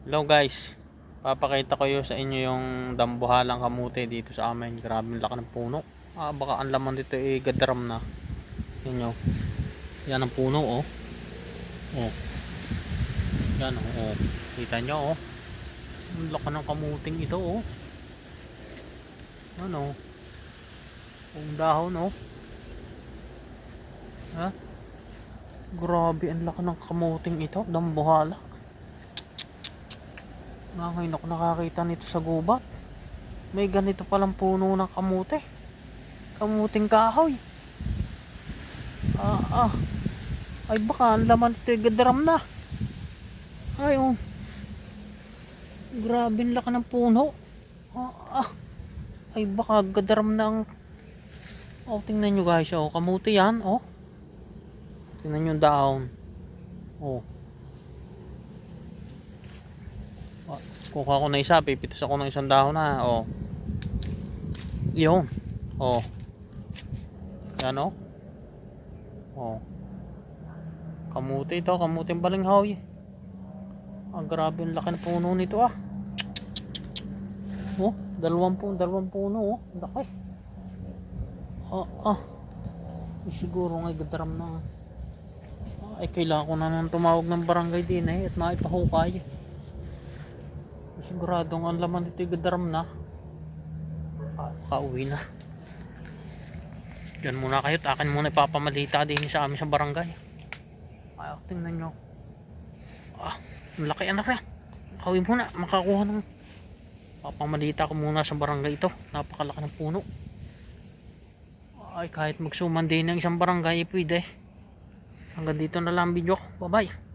Hello guys, papakita ko sa inyo yung dambuhalang kamote dito sa amin. Grabe ang laki ng puno. Baka ang laman dito gadram na. Yan nyo. Yan ang puno oh. Oh. Yan oh. Kita nyo oh. Ang laki ng kamuting ito oh. Ano? Ang dahon oh. Ha? Grabe ang laki ng kamuting ito, dambuhala. Ngayon ako nakakita nito sa gubat. May ganito palang puno ng kamote. Kamuting kahoy. Ay baka ang laman ito gadram na. Ay oh. Grabe ang laki ng puno. Ay baka gadram na ang... Oh, tingnan nyo guys oh. Kamuti yan oh. Tingnan nyo yung dahon. Oh. Kuha ko na isa, pipitas ako ng isang dahon na. Oh. Yun. Oh. Yan oh. Oh. Kamuti ito, kamuting balinghoy. Ang grabe yung laki ng puno nito ah. Oh, dalawang puno oh. Laki. Siguro nga gadram na. Ay kailangan ko na nang tumawag ng barangay din at maipahukay. Siguradong ang laman dito gadram na. Kauwi na. Diyan muna kayo. Akin muna ipapamalita din sa amin sa barangay. Ay, tingnan nyo. Ang laki anak na. Kauwi muna. Makakuha ng... Papamalita ko muna sa barangay ito. Napakalaki ng puno. Ay, kahit magsuman din ng isang barangay, pwede. Hanggang dito na lang video. Bye bye.